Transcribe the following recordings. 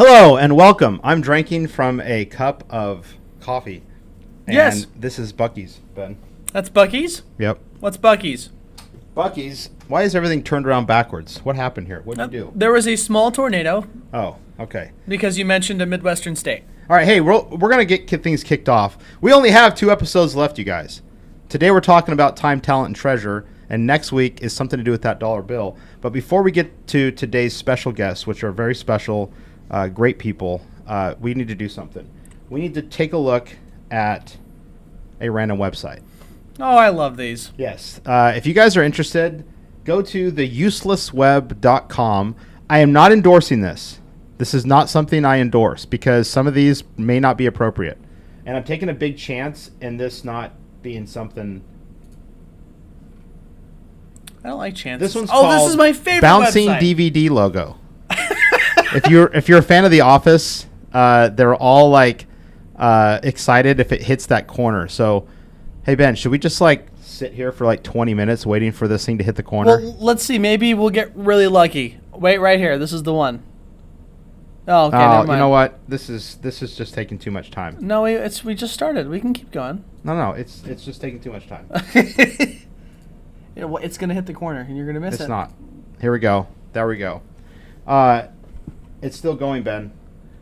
Hello and welcome. I'm drinking from a cup of coffee. And Yes. this is Bucky's, Ben. That's Bucky's? Yep. What's Bucky's? Bucky's. Why is everything turned around backwards? What happened here? What did you do? There was a small tornado Oh, okay. because you mentioned a Midwestern state. All right, hey, we're going to get things kicked off. We only have 2 episodes left, you guys. Today we're talking about time, talent, and treasure, and next week is something to do with that dollar bill. But before we get to today's special guests, which are very special, great people, we need to do something. We need to take a look at a random website. Oh, I love these. Yes. If you guys are interested, go to theuselessweb.com. I am not endorsing this. This is not something I endorse because some of these may not be appropriate. And I'm taking a big chance in this not being something. I don't like chances. This one's oh, called this is my favorite Bouncing website. DVD Logo. if you're a fan of The Office, they're all like excited if it hits that corner. So, hey Ben, should we just like sit here for like 20 minutes waiting for this thing to hit the corner? Well, let's see. Maybe we'll get really lucky. Wait, right here. This is the one. Oh, okay. Never mind. You know what? This is just taking too much time. No, we just started. We can keep going. No, it's just taking too much time. It's gonna hit the corner, and you're gonna miss it. It's not. Here we go. There we go. It's still going, Ben.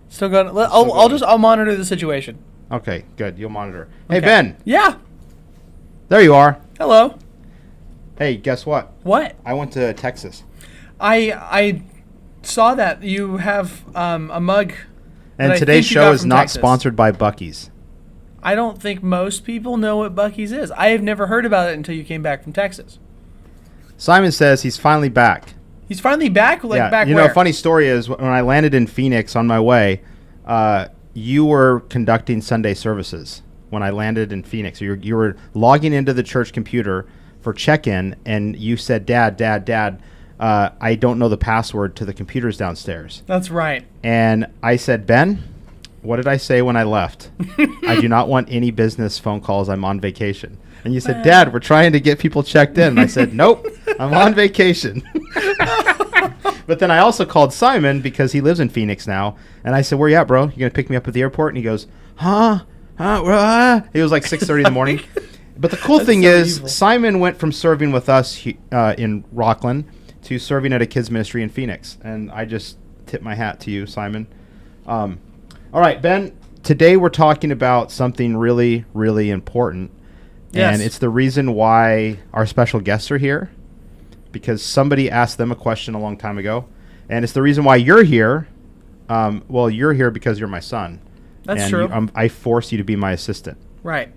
Still going. still I'll monitor the situation. Okay, good. You'll monitor. Hey, Okay. Ben. Yeah. There you are. Hello. Hey, guess what? What? I went to Texas. I saw that you have a mug. And that I today's think you show got is from not Texas. sponsored by Bucky's. I don't think most people know what Bucky's is. I have never heard about it until you came back from Texas. Simon says he's finally back. He's finally back? Back you where? know, funny story is when I landed in Phoenix on my way, you were conducting Sunday services when I landed in Phoenix. You were logging into the church computer for check-in, and you said, Dad, I don't know the password to the computers downstairs. That's right. And I said, Ben, what did I say when I left? I do not want any business phone calls. I'm on vacation. And you said, Dad, we're trying to get people checked in. And I said, nope, I'm on vacation. But then I also called Simon because he lives in Phoenix now. And I said, where you at, bro? You going to pick me up at the airport? And he goes, huh? It was like 6:30 in the morning. But the cool thing so is evil. Simon went from serving with us in Rockland to serving at a kids ministry in Phoenix. And I just tip my hat to you, Simon. All right, Ben, today we're talking about something really, really important. Yes. And it's the reason why our special guests are here, because somebody asked them a question a long time ago. And it's the reason why you're here. Well, you're here because you're my son. That's and true. I force you to be my assistant. Right.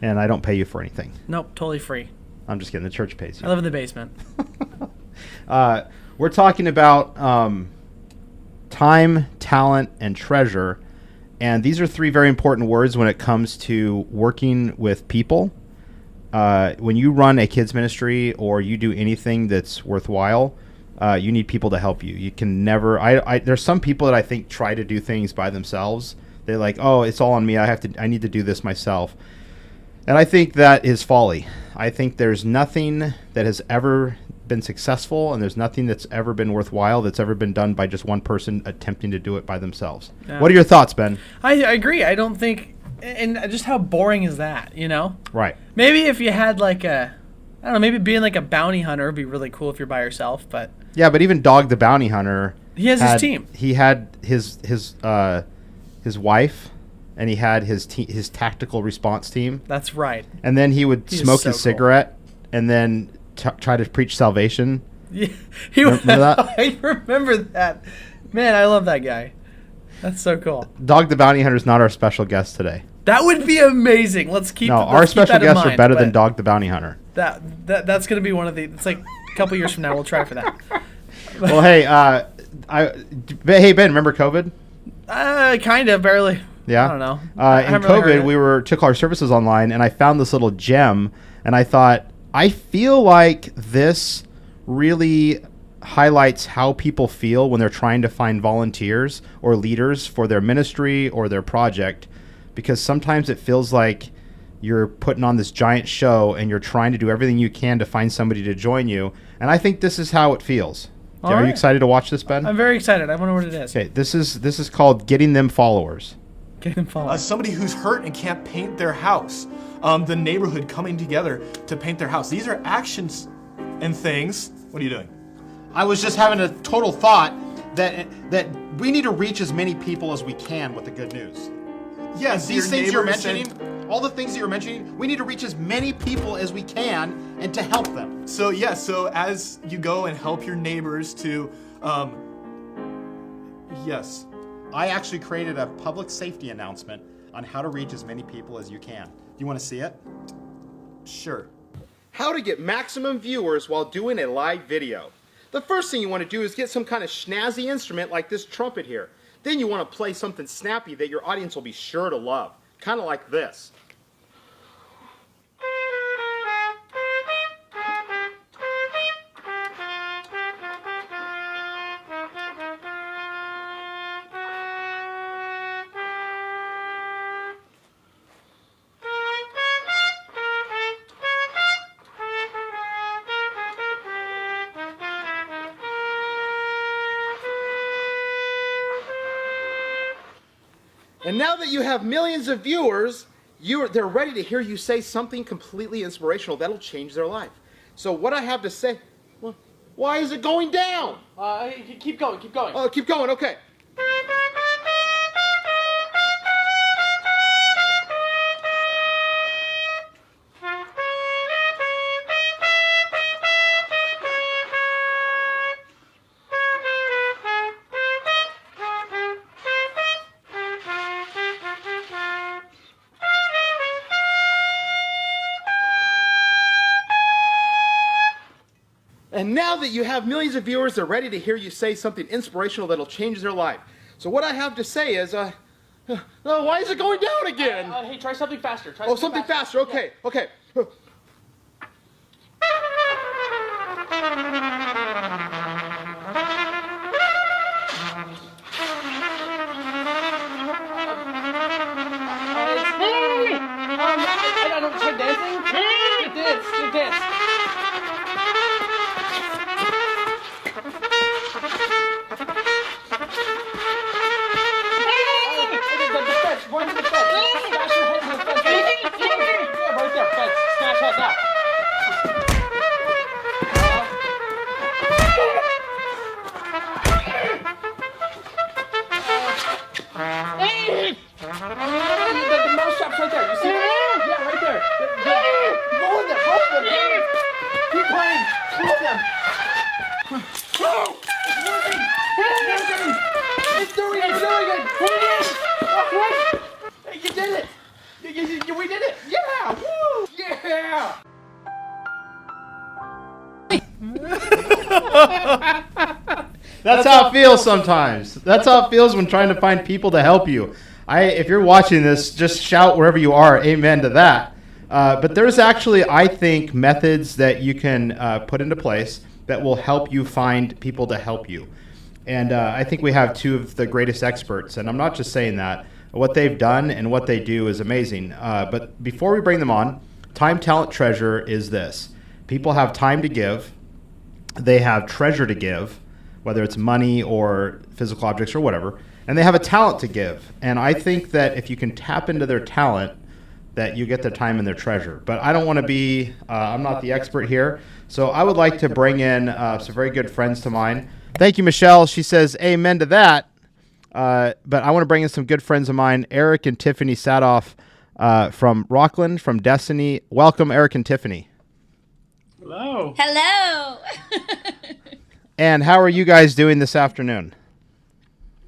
And I don't pay you for anything. Nope, totally free. I'm just kidding. The church pays you. I live in the basement. We're talking about time, talent, and treasure. And these are 3 very important words when it comes to working with people. When you run a kids ministry or you do anything that's worthwhile, you need people to help you. You can never. There's some people that I think try to do things by themselves. They're like, oh, it's all on me. I need to do this myself. And I think that is folly. I think there's nothing that has ever been successful, and there's nothing that's ever been worthwhile that's ever been done by just one person attempting to do it by themselves. Yeah. What are your thoughts, Ben? I agree. I don't think, and just how boring is that, you know? Right. Maybe if you had like I don't know, maybe being like a bounty hunter would be really cool if you're by yourself, but Yeah, but even Dog the Bounty Hunter, he has his team. He had his wife, and he had his tactical response team, That's right. and then he would He is smoke so his cool. cigarette, and then try to preach salvation. Yeah, Remember that? I remember that. Man, I love that guy. That's so cool. Dog the Bounty Hunter is not our special guest today. That would be amazing. Let's keep. No, let's our keep special that in guests are mind, better than but Dog the Bounty Hunter. That's gonna be one of the. It's like a couple years from now. We'll try for that. Well, hey, hey Ben, remember COVID? Kind of, barely. Yeah. I don't know. In I haven't really heard COVID, it. took our services online, and I found this little gem, and I thought, I feel like this really highlights how people feel when they're trying to find volunteers or leaders for their ministry or their project, because sometimes it feels like you're putting on this giant show and you're trying to do everything you can to find somebody to join you. And I think this is how it feels. All Are you right. excited to watch this, Ben? I'm very excited. I wonder what it is. Okay, this is called Getting Them Followers. Get him followed. Somebody who's hurt and can't paint their house. The neighborhood coming together to paint their house. These are actions and things. What are you doing? I was just having a total thought that we need to reach as many people as we can with the good news. Yes, These your things you're neighbor said- mentioning, all the things that you're mentioning, we need to reach as many people as we can and to help them. So yes, so as you go and help your neighbors to, yes. I actually created a public safety announcement on how to reach as many people as you can. Do you want to see it? Sure. How to get maximum viewers while doing a live video. The first thing you want to do is get some kind of snazzy instrument like this trumpet here. Then you want to play something snappy that your audience will be sure to love. Kind of like this. And now that you have millions of viewers, they're ready to hear you say something completely inspirational that'll change their life. So what I have to say, well, why is it going down? Keep going. Keep going. Oh, keep going, okay. And now that you have millions of viewers, they're ready to hear you say something inspirational that'll change their life. So what I have to say is, why is it going down again? Hey, try something faster. Try Something faster, okay, okay. I don't try dancing. Good dance. One to the fence. Smash your head into the fence. Yeah, right there, fence. Smash head now. The mouse trap's right there. You see it? Yeah, right there. Roll them. Keep playing. Roll them. It's doing it. You did it. We did it. Yeah. Woo. Yeah. That's how it feels sometimes. That's how it feels when trying to find people to help you. If you're watching this, just shout wherever you are, amen to that. But there's actually, I think, methods that you can put into place that will help you find people to help you. And I think we have two of the greatest experts, and I'm not just saying that. What they've done and what they do is amazing. But before we bring them on, time, talent, treasure is this. People have time to give. They have treasure to give, whether it's money or physical objects or whatever. And they have a talent to give. And I think that if you can tap into their talent, that you get their time and their treasure. But I don't want to be, I'm not the expert here. So I would like to bring in some very good friends to mine. Thank you, Michelle. She says amen to that. But I want to bring in some good friends of mine, Eric and Tiffany Sadoff from Rockland, from Destiny. Welcome, Eric and Tiffany. Hello. Hello. And how are you guys doing this afternoon?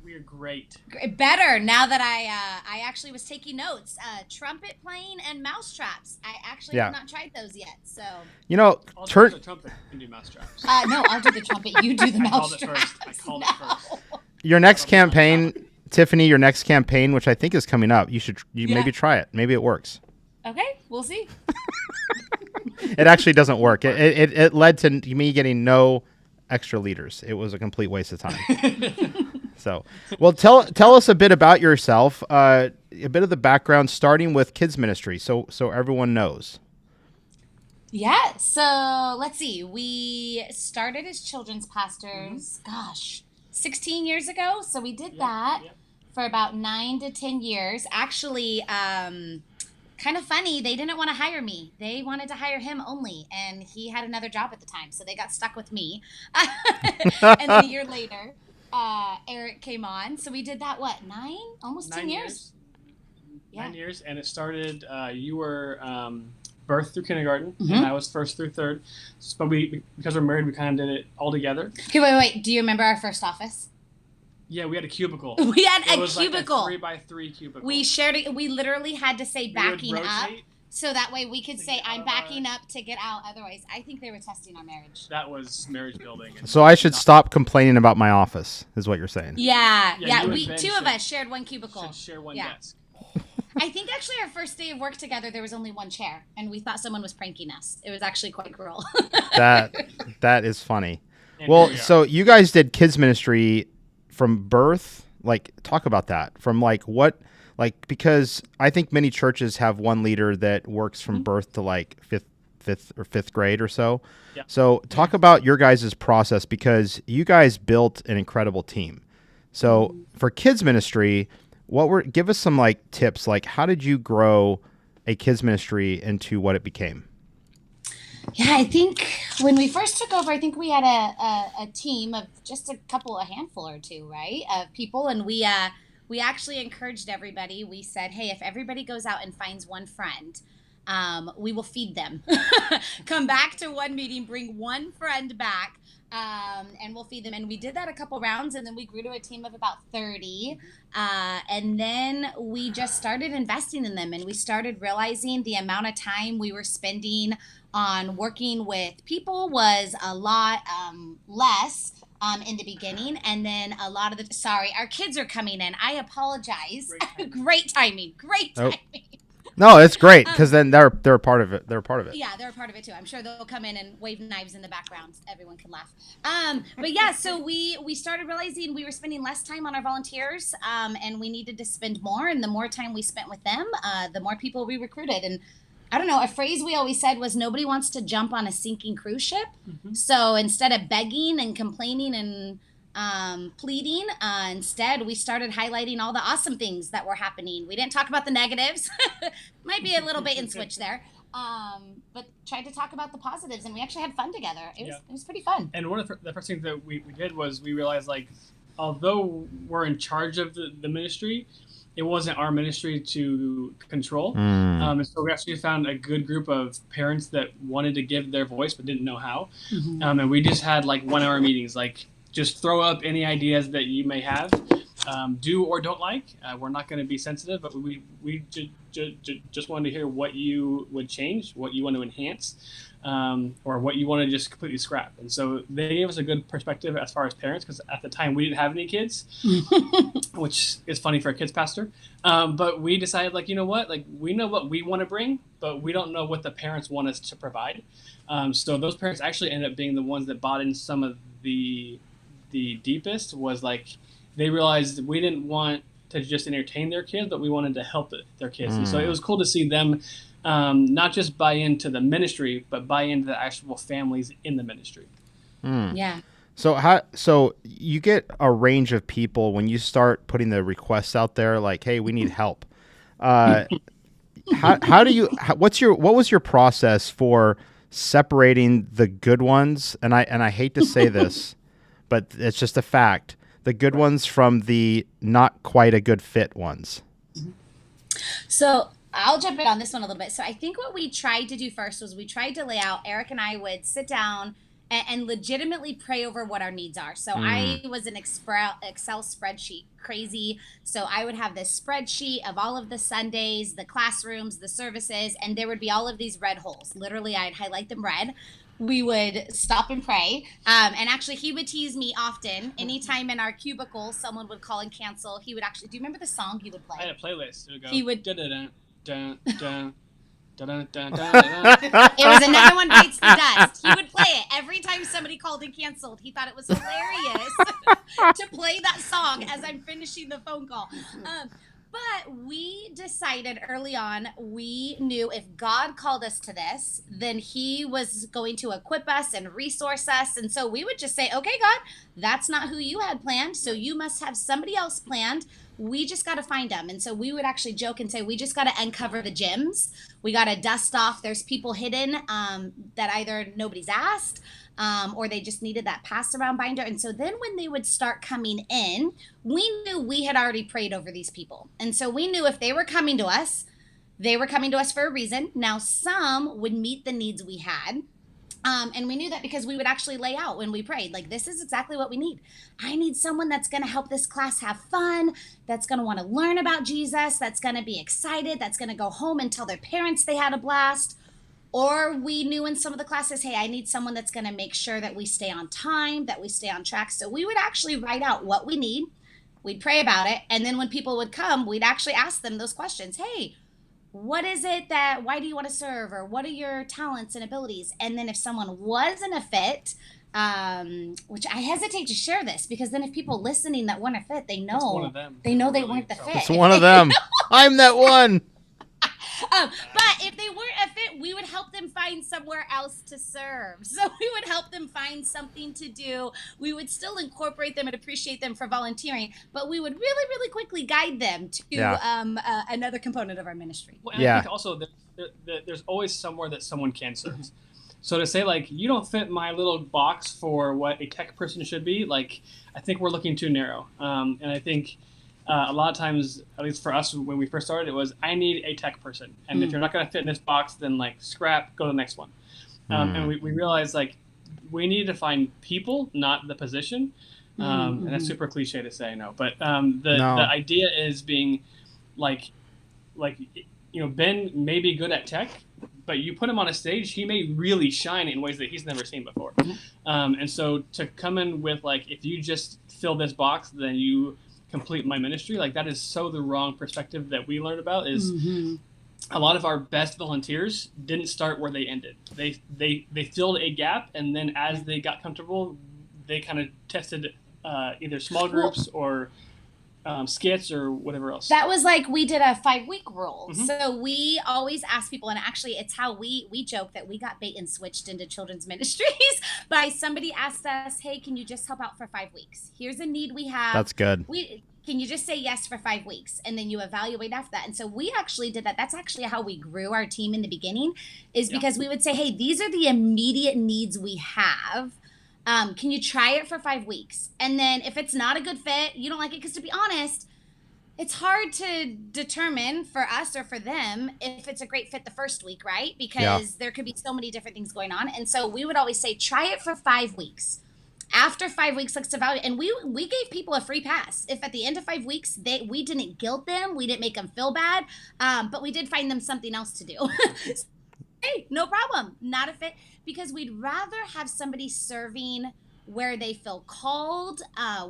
We're great. Better now that I actually was taking notes. Trumpet playing and mouse traps. I actually Yeah. have not tried those yet. So You know, I'll do the trumpet and do mousetraps. no, I'll do the trumpet. You do the I called mouse it traps. first. I called it first. your next campaign, Tiffany, your next campaign, which I think is coming up, you Yeah. maybe try it. Maybe it works. Okay, we'll see. It actually doesn't work. It led to me getting no extra leaders. It was a complete waste of time. So, well, tell us a bit about yourself, a bit of the background, starting with kids ministry, so everyone knows. Yeah, so let's see. We started as children's pastors, gosh, 16 years ago. So we did that for about 9 to 10 years. Actually, kind of funny, they didn't want to hire me. They wanted to hire him only, and he had another job at the time, so they got stuck with me. And then a year later, Eric came on. So we did that, what, 9? Almost 10 years? Yeah. 9 years, and it started, you were birth through kindergarten, and I was first through third. But because we're married, we kind of did it all together. Okay, wait. Do you remember our first office? Yeah, we had a cubicle. We had It a was cubicle. like a 3x3 cubicle. We shared it. We literally had to say We would backing up, rotate. so that way we could to say, get out I'm of backing up to get out. Otherwise, I think they were testing our marriage. That was marriage building. And So I should not- stop complaining about my office, is what you're saying. Yeah. Yeah, you and We Ben two of should- us shared one cubicle. Should share one Yeah. desk. I think actually our first day of work together, there was only one chair, and we thought someone was pranking us. It was actually quite cruel. That is funny. And Well, here we are. so you guys did kids ministry from birth. Like, talk about that. From like what, like, because I think many churches have one leader that works from birth to like fifth grade or so. Yeah. So talk about your guys' process, because you guys built an incredible team. So for kids ministry, give us some like tips, like how did you grow a kids ministry into what it became? Yeah, I think when we first took over, I think we had a team of just a handful or two, right, of people, and we actually encouraged everybody. We said, hey, if everybody goes out and finds one friend, we will feed them. Come back to one meeting, bring one friend back, and we'll feed them. And we did that a couple rounds, and then we grew to a team of about 30. And then we just started investing in them, and we started realizing the amount of time we were spending on working with people was a lot less in the beginning. And then a lot of sorry, our kids are coming in. I apologize. Great timing. Great Oh. timing. No, it's great, because then they're a part of it. They're a part of it. Yeah, they're a part of it too. I'm sure they'll come in and wave knives in the background. Everyone can laugh. But yeah, so we started realizing we were spending less time on our volunteers, and we needed to spend more. And the more time we spent with them, the more people we recruited. And I don't know, a phrase we always said was, nobody wants to jump on a sinking cruise ship. So instead of begging and complaining and pleading, instead we started highlighting all the awesome things that were happening. We didn't talk about the negatives. Might be a little bait and switch there, but tried to talk about the positives, and we actually had fun together. It was pretty fun. And one of the first things that we did was we realized, like, although we're in charge of the ministry, it wasn't our ministry to control. And so we actually found a good group of parents that wanted to give their voice but didn't know how. And we just had like 1 hour meetings, like just throw up any ideas that you may have, do or don't like. We're not going to be sensitive, but we just wanted to hear what you would change, what you want to enhance, or what you want to just completely scrap. And so they gave us a good perspective as far as parents, because at the time we didn't have any kids, which is funny for a kids pastor. But we decided, like, you know what, like, we know what we want to bring, but we don't know what the parents want us to provide. So those parents actually ended up being the ones that bought in some of the deepest. Was like, they realized we didn't want to just entertain their kids, but we wanted to help their kids. And so it was cool to see them not just buy into the ministry, but buy into the actual families in the ministry. Yeah. So you get a range of people when you start putting the requests out there, like, hey, we need help. What was your process for separating the good ones? And I hate to say this, but it's just a fact. The good ones from the not quite a good fit ones. So I'll jump in on this one a little bit. So I think what we tried to do first was we tried to lay out, Eric and I would sit down and legitimately pray over what our needs are. So I was an Excel spreadsheet crazy. So I would have this spreadsheet of all of the Sundays, the classrooms, the services, and there would be all of these red holes. Literally, I'd highlight them red. We would stop and pray. And actually, he would tease me often. Anytime in our cubicle, someone would call and cancel. He would actually, do you remember the song he would play? I had a playlist. It would go, He would- dun, dun, dun, dun, dun, dun, dun. It was Another One Bites the Dust. He would play it every time somebody called and canceled. He thought it was hilarious to play that song as I'm finishing the phone call. But we decided early on, we knew if God called us to this, then he was going to equip us and resource us. And so we would just say, okay, God, that's not who you had planned. So you must have somebody else planned. We just got to find them. And so we would actually joke and say, we just got to uncover the gems. We got to dust off. There's people hidden that either nobody's asked or they just needed that pass around binder. And so then when they would start coming in, we knew we had already prayed over these people. And so we knew if they were coming to us, they were coming to us for a reason. Now, some would meet the needs we had. And we knew that because we would actually lay out when we prayed, like, this is exactly what we need. I need someone that's going to help this class have fun, that's going to want to learn about Jesus, that's going to be excited, that's going to go home and tell their parents they had a blast. Or we knew in some of the classes, hey, I need someone that's going to make sure that we stay on time, that we stay on track. So we would actually write out what we need. We'd pray about it. And then when people would come, we'd actually ask them those questions. Hey, what is it why do you want to serve? Or what are your talents and abilities? And then if someone wasn't a fit, which I hesitate to share this because then if people listening that weren't a fit, they know one of them. they know they weren't the fit. It's one of them. I'm that one. But if they weren't a fit, we would help them find somewhere else to serve. So we would help them find something to do. We would still incorporate them and appreciate them for volunteering, but we would really, really quickly guide them to another component of our ministry. Well, and I think also there's always somewhere that someone can serve. So to say, like, you don't fit my little box for what a tech person should be, like, I think we're looking too narrow. And I think a lot of times, at least for us when we first started, it was, I need a tech person. And if you're not going to fit in this box, then, like, scrap, go to the next one. And we realized, like, we needed to find people, not the position. And that's super cliche to say, no. But the idea is being, like, you know, Ben may be good at tech, but you put him on a stage, he may really shine in ways that he's never seen before. And so to come in with, like, if you just fill this box, then you complete my ministry, like, that is so the wrong perspective that we learned about is a lot of our best volunteers didn't start where they ended. They filled a gap, and then as they got comfortable, they kind of tested either small groups or skits or whatever else. That was like, we did a 5-week rule. So we always ask people, and actually it's how we joke that we got bait and switched into children's ministries by somebody asked us, hey, can you just help out for 5 weeks? Here's a need we have. That's good. Can you just say yes for 5 weeks? And then you evaluate after that. And so we actually did that. That's actually how we grew our team in the beginning, is because we would say, hey, these are the immediate needs we have. Can you try it for 5 weeks? And then if it's not a good fit, you don't like it, because to be honest, it's hard to determine for us or for them if it's a great fit the first week, right? Because there could be so many different things going on. And so we would always say, try it for 5 weeks. After 5 weeks, let's evaluate. And we gave people a free pass. If at the end of 5 weeks, we didn't guilt them, we didn't make them feel bad, but we did find them something else to do. Hey, no problem, not a fit, because we'd rather have somebody serving where they feel called,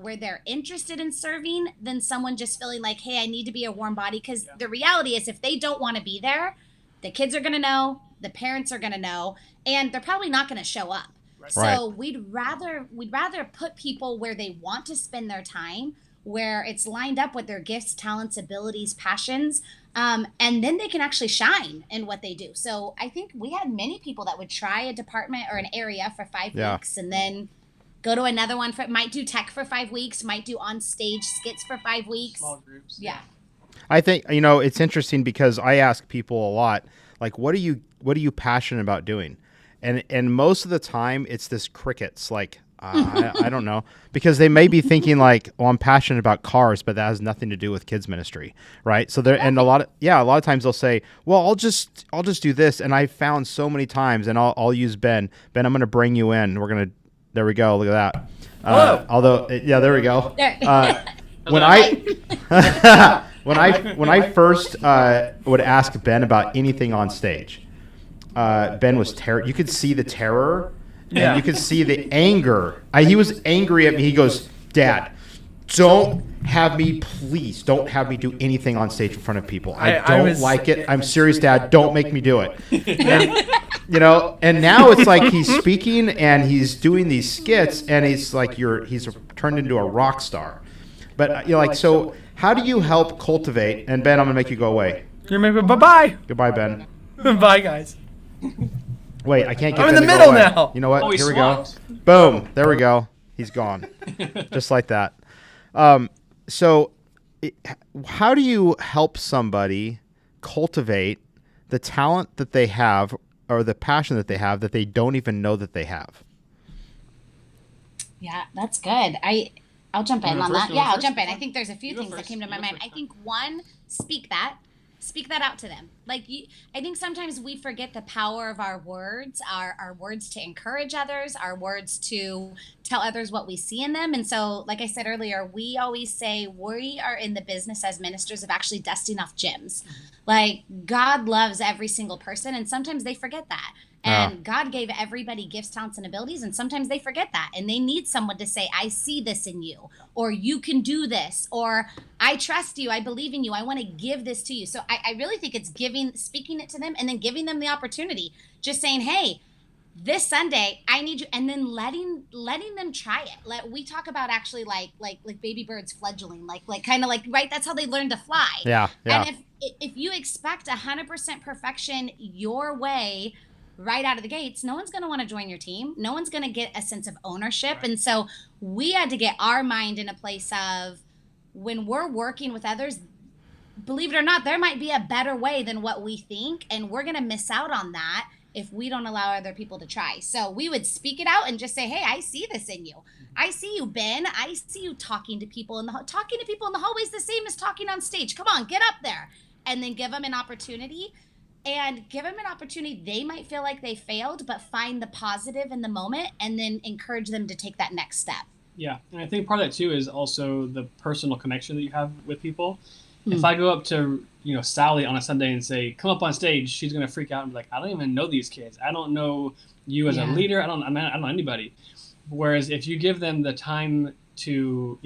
where they're interested in serving, than someone just feeling like, hey, I need to be a warm body. Because the reality is, if they don't want to be there, the kids are going to know, the parents are going to know, and they're probably not going to show up. So we'd rather put people where they want to spend their time, where it's lined up with their gifts, talents, abilities, passions, and then they can actually shine in what they do. So I think we had many people that would try a department or an area for 5 weeks and then go to another one, might do tech for 5 weeks, might do on stage skits for 5 weeks. Small groups. Yeah. I think, you know, it's interesting because I ask people a lot, like, what are you passionate about doing? And most of the time it's this crickets, like, I don't know, because they may be thinking like, oh, I'm passionate about cars, but that has nothing to do with kids ministry, right? So there, and a lot of times they'll say, well, I'll just do this. And I found so many times, and I'll use Ben. Ben, I'm going to bring you in. There we go. Look at that. Although, there we go. When I first would ask Ben about anything on stage, Ben was you could see the terror. And you could see the anger. He was angry at me. He goes, Dad, don't have me do anything on stage in front of people. I don't like it. I'm serious, Dad. Don't make me do it. And, you know, and now it's like he's speaking and he's doing these skits and he's like, he's turned into a rock star. But, you know, like, so how do you help cultivate? And Ben, I'm gonna make you go away. Bye-bye. Goodbye, Ben. Bye, guys. Wait, I can't get I'm Ben in to the go middle away. now. You know what? Oh, he Here we go. swapped. Boom. There we go. He's gone. Just like that. So, how do you help somebody cultivate the talent that they have or the passion that they have that they don't even know that they have? Yeah, that's good. I'll jump in You want on first? that. You Yeah, want I'll first? jump in. I think there's a few You go things that first. came to You my go mind. first. I think one, speak that out to them. Like I think sometimes we forget the power of our words, our words to encourage others, our words to tell others what we see in them. And so, like I said earlier, we always say we are in the business as ministers of actually dusting off gyms. Like God loves every single person, and sometimes they forget that. And God gave everybody gifts, talents, and abilities, and sometimes they forget that. And they need someone to say, I see this in you, or you can do this, or I trust you, I believe in you, I want to give this to you. So I really think it's speaking it to them, and then giving them the opportunity. Just saying, hey, this Sunday, I need you, and then letting them try it. We talk about actually like baby birds fledgling, like kind of like, right? That's how they learn to fly. Yeah. And if you expect 100% perfection your way right out of the gates, no one's going to want to join your team. No one's going to get a sense of ownership. And so we had to get our mind in a place of, when we're working with others, believe it or not, there might be a better way than what we think. And we're going to miss out on that if we don't allow other people to try. So we would speak it out and just say, hey, I see this in you. I see you, Ben. I see you talking to people in the hallways the same as talking on stage. Come on, get up there. And then give them an opportunity. And give them an opportunity. They might feel like they failed, but find the positive in the moment and then encourage them to take that next step. Yeah, and I think part of that too is also the personal connection that you have with people. If I go up to Sally on a Sunday and say, "Come up on stage," she's gonna freak out and be like, "I don't even know these kids. I don't know you as a leader. I don't know anybody." Whereas if you give them the time to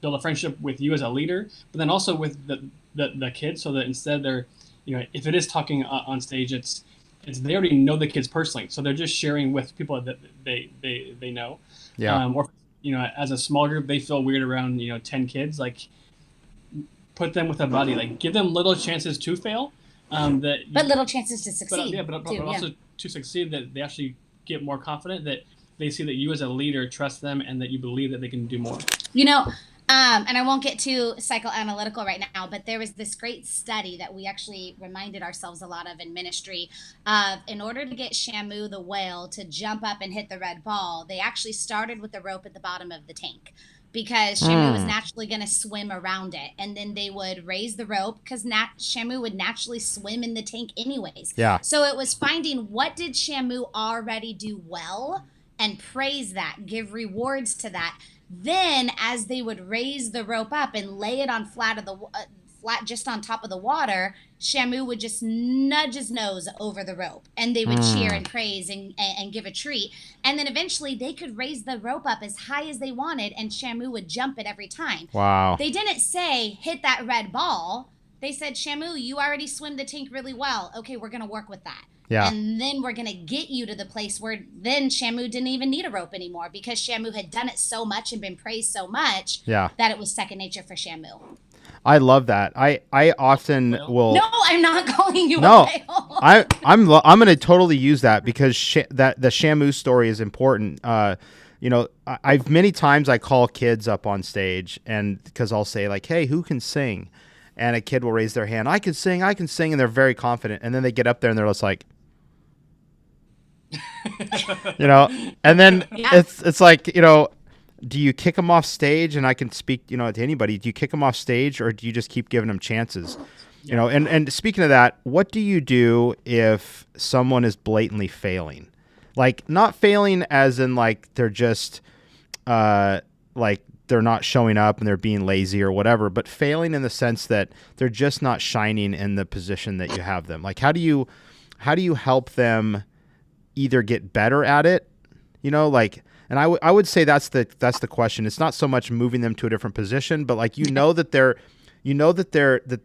build a friendship with you as a leader, but then also with the kids, so that instead they're if it is talking on stage, it's they already know the kids personally, so they're just sharing with people that they know. Yeah. Or as a small group, they feel weird around 10 kids. Like, put them with a buddy. Like, give them little chances to fail. But little chances to succeed. But also to succeed, that they actually get more confident, that they see that you as a leader trust them and that you believe that they can do more. And I won't get too psychoanalytical right now, but there was this great study that we actually reminded ourselves a lot of in ministry. In order to get Shamu the whale to jump up and hit the red ball, they actually started with the rope at the bottom of the tank, because Shamu was naturally going to swim around it. And then they would raise the rope because Shamu would naturally swim in the tank anyways. Yeah. So it was finding, what did Shamu already do well, and praise that, give rewards to that. Then, as they would raise the rope up and lay it on flat just on top of the water, Shamu would just nudge his nose over the rope, and they would cheer and praise and give a treat. And then eventually they could raise the rope up as high as they wanted, and Shamu would jump it every time. Wow. They didn't say, hit that red ball. They said, Shamu, you already swim the tank really well. Okay, we're going to work with that. Yeah. And then we're going to get you to the place where then Shamu didn't even need a rope anymore, because Shamu had done it so much and been praised so much that it was second nature for Shamu. I love that. I often will. No, I'm not calling you No, a whale. I'm going to totally use that, because that the Shamu story is important. I've many times I call kids up on stage, and because I'll say like, "Hey, who can sing?" And a kid will raise their hand. I can sing, and they're very confident. And then they get up there and they're just like, and then it's like, do you kick them off stage? And I can speak, to anybody. Do you kick them off stage, or do you just keep giving them chances? And speaking of that, what do you do if someone is blatantly failing? Like, not failing as in like they're just like they're not showing up and they're being lazy or whatever, but failing in the sense that they're just not shining in the position that you have them. Like, how do you help them either get better at it, and I would say that's the question. It's not so much moving them to a different position, but like, that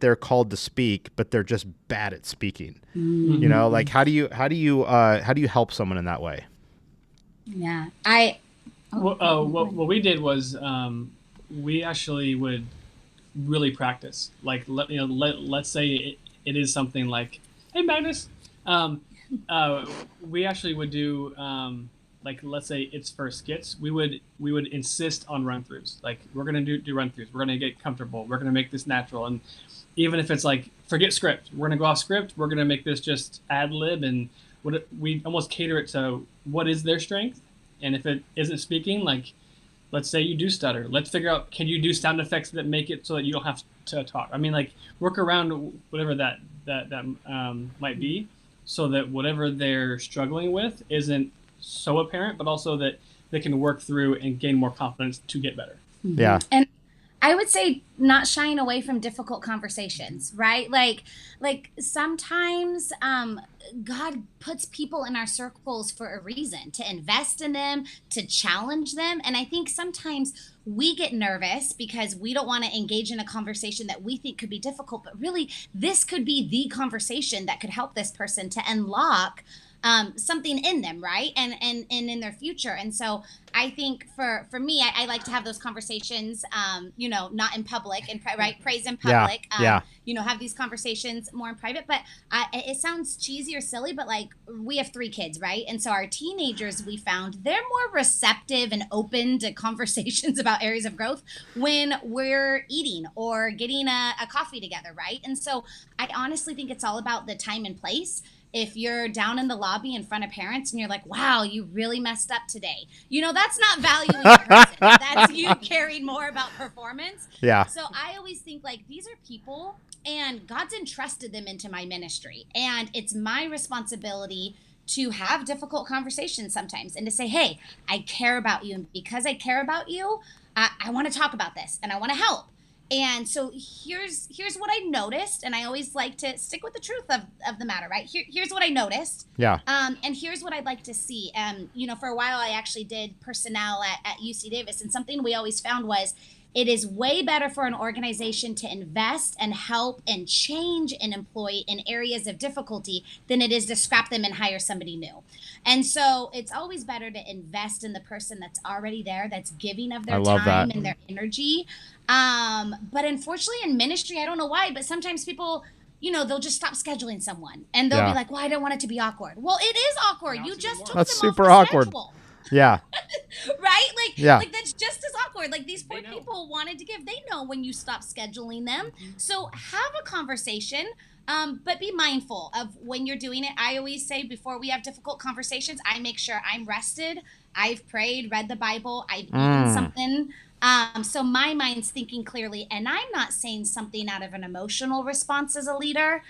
they're called to speak, but they're just bad at speaking. Mm-hmm. Like, how do you help someone in that way? Yeah. What we did was we actually would really practice. Like let's say it is something like, hey Magnus, we actually would do like let's say it's for skits, we would insist on run throughs. Like we're gonna do run throughs. We're gonna get comfortable. We're gonna make this natural. And even if it's like forget script, we're gonna go off script. We're gonna make this just ad lib, and we almost cater it to what is their strength. And if it isn't speaking, like let's say you do stutter, let's figure out, can you do sound effects that make it so that you don't have to talk? I mean, like work around whatever that might be, so that whatever they're struggling with isn't so apparent, but also that they can work through and gain more confidence to get better. Yeah. And I would say not shying away from difficult conversations, right? Like sometimes God puts people in our circles for a reason, to invest in them, to challenge them. And I think sometimes we get nervous because we don't want to engage in a conversation that we think could be difficult, but really this could be the conversation that could help this person to unlock something in them, right? And in their future. And so I think for me, I like to have those conversations, not in public and right, praise in public. Yeah. Have these conversations more in private. But it sounds cheesy or silly, but like we have 3 kids, right? And so our teenagers, we found they're more receptive and open to conversations about areas of growth when we're eating or getting a coffee together, right? And so I honestly think it's all about the time and place. If you're down in the lobby in front of parents and you're like, wow, you really messed up today, that's not valuing the person. That's you caring more about performance. Yeah. So I always think like these are people and God's entrusted them into my ministry. And it's my responsibility to have difficult conversations sometimes and to say, hey, I care about you. And because I care about you, I want to talk about this and I want to help. And so here's what I noticed, and I always like to stick with the truth of the matter, right? Here's what I noticed. Yeah. And here's what I'd like to see. For a while I actually did personnel at UC Davis, and something we always found was it is way better for an organization to invest and help and change an employee in areas of difficulty than it is to scrap them and hire somebody new. And so it's always better to invest in the person that's already there, that's giving of their time and their energy. But unfortunately in ministry, I don't know why, but sometimes people, they'll just stop scheduling someone and they'll be like, well, I don't want it to be awkward. Well, it is awkward. You just took That's them super off the awkward. schedule. Yeah. Right? Like that's just as awkward. Like these poor people wanted to give. They know when you stop scheduling them. So have a conversation, but be mindful of when you're doing it. I always say before we have difficult conversations, I make sure I'm rested. I've prayed, read the Bible, I've eaten something. So my mind's thinking clearly, and I'm not saying something out of an emotional response as a leader,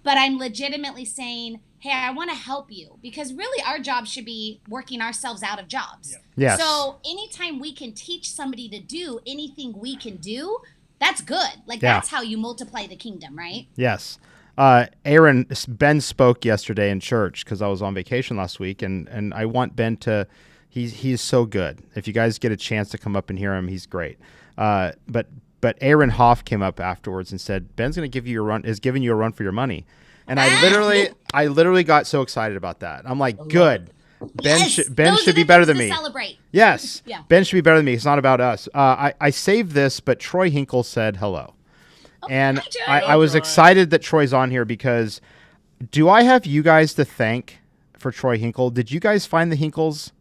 but I'm legitimately saying, hey, I want to help you, because really our job should be working ourselves out of jobs. Yep. Yes. So anytime we can teach somebody to do anything we can do, that's good. Like that's how you multiply the kingdom, right? Yes. Ben spoke yesterday in church because I was on vacation last week, and I want Ben to, he's so good. If you guys get a chance to come up and hear him, he's great. But Aaron Hoff came up afterwards and said, Ben's going to give you giving you a run for your money. And I literally got so excited about that. I'm like, good. Ben should be better than me. Celebrate. Yes. Yeah. Ben should be better than me. It's not about us. I saved this, but Troy Hinkle said hello. And I was excited that Troy's on here because do I have you guys to thank for Troy Hinkle? Did you guys find the Hinkles?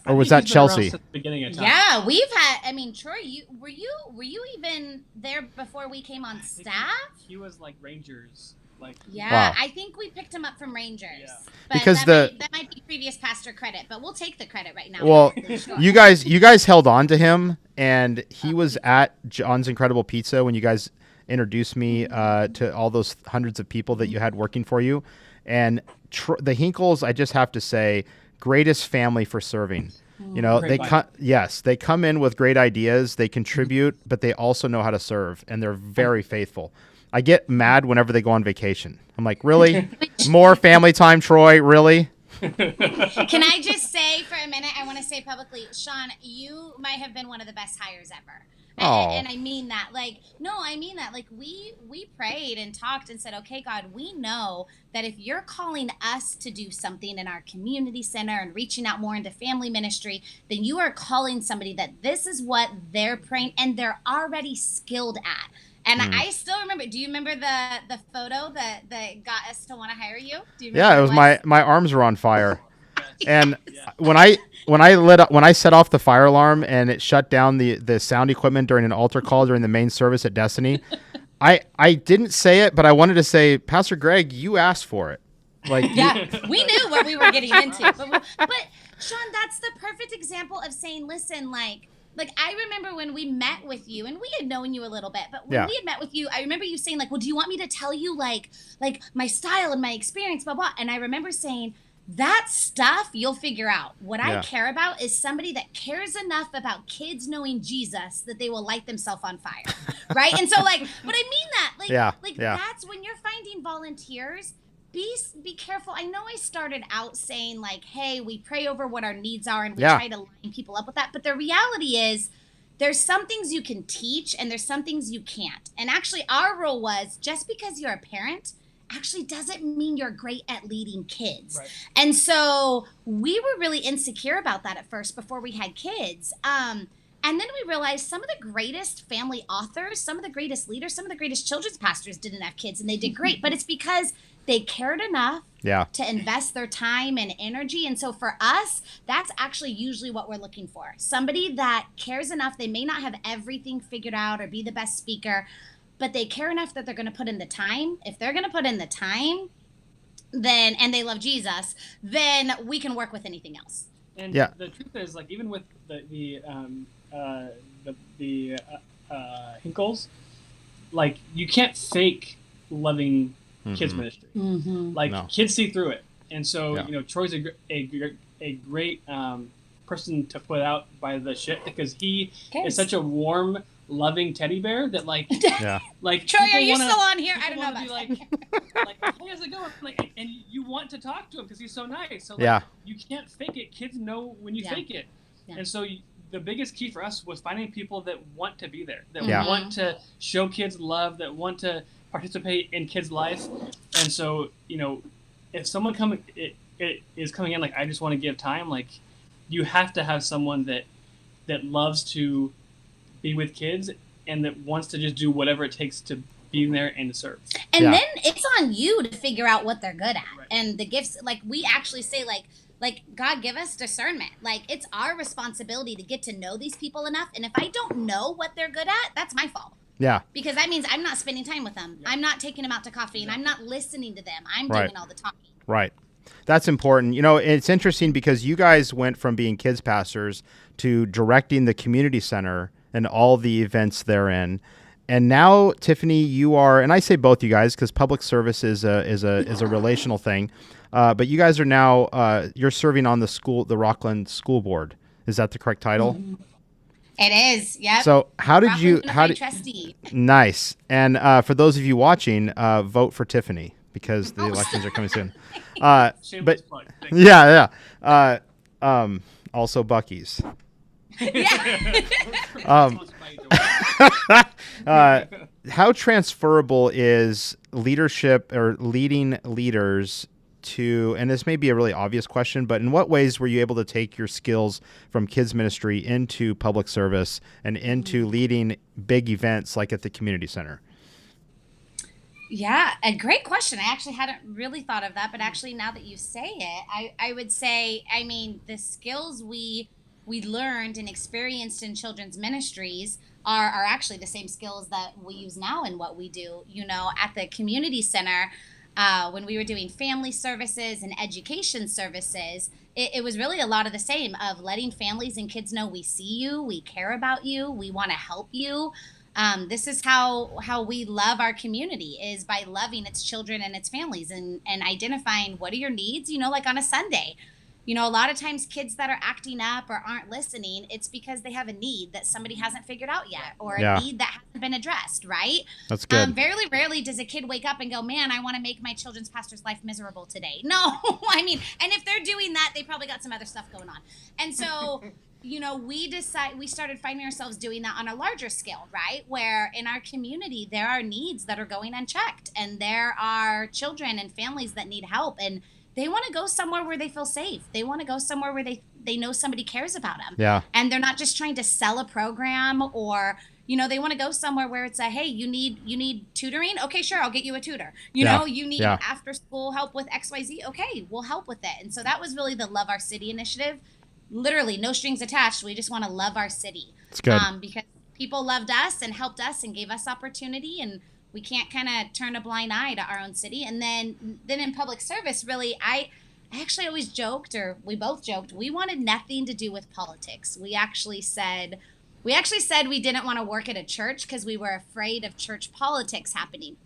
Or was that Chelsea? Yeah, we've had. I mean, Troy, were you even there before we came on staff? He was like Rangers. Wow. I think we picked him up from Rangers. Yeah. But because that might be previous pastor credit, but we'll take the credit right now. Well, Sure. you guys held on to him, and he was at John's Incredible Pizza when you guys introduced me to all those hundreds of people that you had working for you. And the Hinkles, I just have to say, greatest family for serving. They come in with great ideas, they contribute, but they also know how to serve, and they're very faithful. I get mad whenever they go on vacation. I'm like, really? More family time, Troy? Really? Can I just say for a minute, I want to say publicly, Sean, you might have been one of the best hires ever. Oh. And I mean that. Like, no, I mean that. Like, we prayed and talked and said, okay, God, we know that if you're calling us to do something in our community center and reaching out more into family ministry, then you are calling somebody that this is what they're praying and they're already skilled at. And I still remember. Do you remember the photo that got us to want to hire you? Do you remember Yeah, it was my arms were on fire. And when I set off the fire alarm and it shut down the sound equipment during an altar call during the main service at Destiny, I didn't say it, but I wanted to say, Pastor Greg, you asked for it. Like, Yeah, we knew what we were getting into. But Sean, that's the perfect example of saying, listen, like I remember when we met with you, and we had known you a little bit, but when we had met with you, I remember you saying, like, well, do you want me to tell you like my style and my experience, blah, blah. And I remember saying, that stuff you'll figure out. What I care about is somebody that cares enough about kids knowing Jesus that they will light themselves on fire. Right? And so but I mean that. That's when you're finding volunteers, be careful. I know I started out saying like, hey, we pray over what our needs are and we try to line people up with that. But the reality is there's some things you can teach and there's some things you can't. And actually our rule was just because you're a parent actually doesn't mean you're great at leading kids. Right. And so we were really insecure about that at first before we had kids. And then we realized some of the greatest family authors, some of the greatest leaders, some of the greatest children's pastors didn't have kids and they did great. But it's because they cared enough to invest their time and energy. And so for us, that's actually usually what we're looking for. Somebody that cares enough. They may not have everything figured out or be the best speaker, but they care enough that they're going to put in the time. If they're going to put in the time, then, and they love Jesus, then we can work with anything else. And the truth is, like, even with the Hinkles, like, you can't fake loving kids ministry. Like, kids see through it. And so, you know, Troy's a great person to put out by the shit because he is such a warm, loving teddy bear that like Troy, are you still on here? I don't know about like hey, how's it going? Like, and you want to talk to him because he's so nice. So like, you can't fake it. Kids know when you fake it. And so the biggest key for us was finding people that want to be there, that want to show kids love, that want to participate in kids' life. And so, you know, if someone is coming in like, I just want to give time, like, you have to have someone that loves to be with kids and that wants to just do whatever it takes to be there and to serve. And then it's on you to figure out what they're good at. Right. And the gifts, like we actually say, like God give us discernment. Like it's our responsibility to get to know these people enough. And if I don't know what they're good at, that's my fault. Yeah. Because that means I'm not spending time with them. I'm not taking them out to coffee and I'm not listening to them. I'm doing all the talking. Right. That's important. You know, it's interesting because you guys went from being kids pastors to directing the community center and all the events therein. And now, Tiffany, you are, and I say both you guys because public service is a relational thing. But you guys are now you're serving on the Rockland School Board. Is that the correct title? Mm-hmm. It is. Yep. So how did Rockland trustee. Nice. And for those of you watching, vote for Tiffany because the elections are coming soon. But yeah. Also Buc-ee's. How transferable is leadership or leading leaders to, and this may be a really obvious question, but in what ways were you able to take your skills from kids ministry into public service and into leading big events like at the community center? Yeah, a great question. I actually hadn't really thought of that, but actually now that you say it, I would say, I mean, the skills we learned and experienced in children's ministries are actually the same skills that we use now in what we do. You know, at the community center, when we were doing family services and education services, it was really a lot of the same of letting families and kids know we see you, we care about you, we want to help you. This is how we love our community, is by loving its children and its families and identifying what are your needs, you know, like on a Sunday. You know, a lot of times kids that are acting up or aren't listening, it's because they have a need that somebody hasn't figured out yet or a need that hasn't been addressed, right? That's good. Very rarely does a kid wake up and go, man, I want to make my children's pastor's life miserable today. No, I mean, and if they're doing that, they probably got some other stuff going on. And so we started finding ourselves doing that on a larger scale, right? Where in our community, there are needs that are going unchecked, and there are children and families that need help, and they want to go somewhere where they feel safe. They want to go somewhere where they know somebody cares about them. Yeah. And they're not just trying to sell a program, or, they want to go somewhere where it's hey, you need tutoring? Okay, sure, I'll get you a tutor. You need after school help with XYZ? Okay, we'll help with it. And so that was really the Love Our City initiative. Literally no strings attached. We just want to love our city. It's good. Because people loved us and helped us and gave us opportunity, and we can't kind of turn a blind eye to our own city. And then in public service, really, I actually always joked, or we both joked, we wanted nothing to do with politics. We actually said we didn't want to work at a church because we were afraid of church politics happening.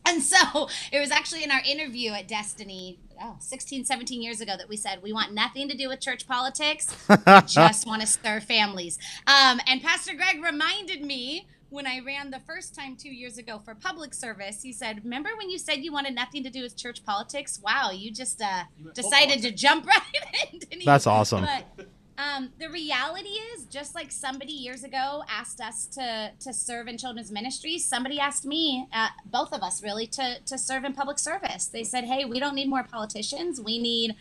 And so it was actually in our interview at Destiny 16, 17 years ago that we said, we want nothing to do with church politics. We just want to serve families. And Pastor Greg reminded me when I ran the first time 2 years ago for public service, he said, remember when you said you wanted nothing to do with church politics? Wow, you just decided to jump right in, didn't you? That's awesome. But the reality is, just like somebody years ago asked us to serve in children's ministries, somebody asked me, both of us really, to serve in public service. They said, hey, we don't need more politicians. We need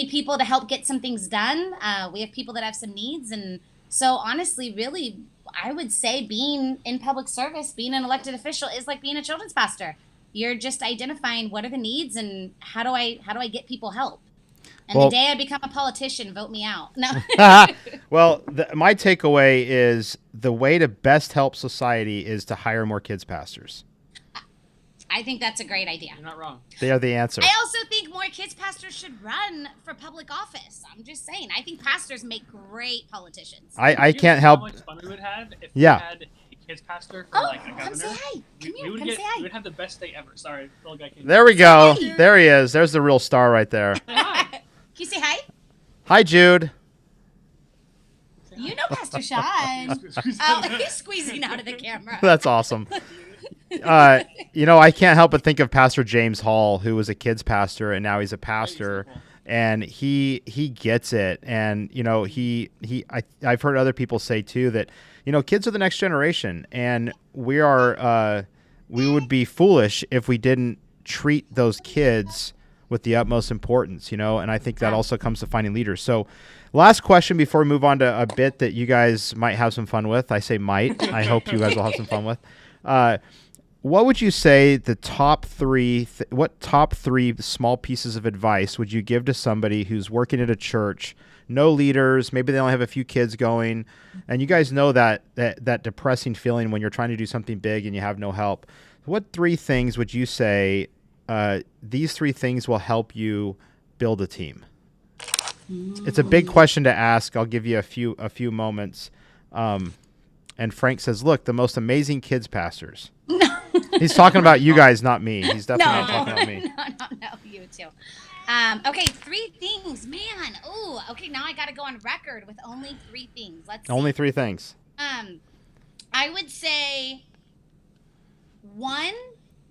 people to help get some things done. We have people that have some needs. And so honestly, really, I would say being in public service, being an elected official is like being a children's pastor. You're just identifying what are the needs and how do I get people help. And the day I become a politician, vote me out. No. Well, my takeaway is the way to best help society is to hire more kids pastors. I think that's a great idea. You're not wrong. They are the answer. I also think more kids pastors should run for public office. I'm just saying. I think pastors make great politicians. I can't help. How much fun we would have if Yeah. we had a kids pastor for like a governor. Come say hi. Come here. We Come say hi. we would have the best day ever. Sorry, little guy came. There we go. There he is. There's the real star right there. Can you say hi? Hi, Jude. You know Pastor Sean. Oh, he's squeezing out of the camera. That's awesome. I can't help but think of Pastor James Hall, who was a kids pastor and now he's a pastor, and he gets it. And I've heard other people say too that kids are the next generation, and we would be foolish if we didn't treat those kids with the utmost importance, and I think that also comes to finding leaders. So last question before we move on to a bit that you guys might have some fun with. I say might. I hope you guys will have some fun with. What would you say the top three small pieces of advice would you give to somebody who's working at a church, no leaders, maybe they only have a few kids going, and you guys know that depressing feeling when you're trying to do something big and you have no help? What three things would you say these three things will help you build a team? It's a big question to ask. I'll give you a few moments. And Frank says, look, the most amazing kids pastors. He's talking about you guys, not me. He's definitely not talking about me. No, you too. Okay, three things. Man, oh, okay, now I got to go on record with only three things. Let's see. Only three things. I would say, one,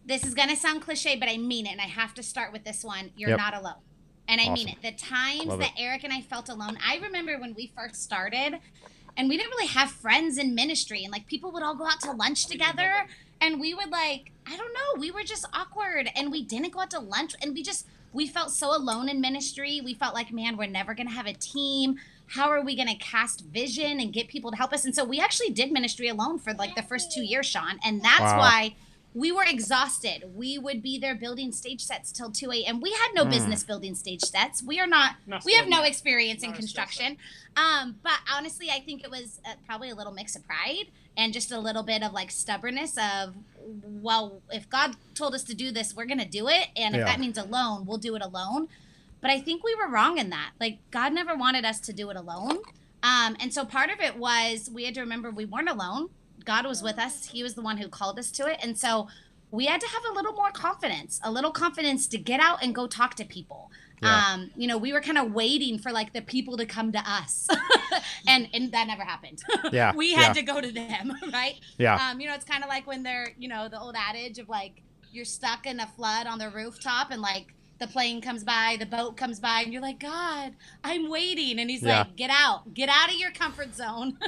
this is going to sound cliche, but I mean it, and I have to start with this one. You're not alone. And I mean it. The times that Eric and I felt alone, I remember when we first started, and we didn't really have friends in ministry, and people would all go out to lunch together, and we would I don't know, we were just awkward, and we didn't go out to lunch, and we felt so alone in ministry. We felt like, man, we're never going to have a team. How are we going to cast vision and get people to help us? And so we actually did ministry alone for the first 2 years, Sean, and that's why we were exhausted. We would be there building stage sets till 2 a.m. We had no business building stage sets. We have no experience in construction. But honestly, I think it was probably a little mix of pride and just a little bit of stubbornness of, well, if God told us to do this, we're going to do it. And if that means alone, we'll do it alone. But I think we were wrong in that. God never wanted us to do it alone. And so part of it was we had to remember we weren't alone. God was with us. He was the one who called us to it. And so we had to have a little more confidence, to get out and go talk to people. Yeah. We were kind of waiting for the people to come to us and that never happened. Yeah. We had to go to them. Right. Yeah. It's kind of like when they're, the old adage of you're stuck in a flood on the rooftop and the plane comes by, the boat comes by, and you're like, God, I'm waiting. And he's Yeah. like, get out of your comfort zone.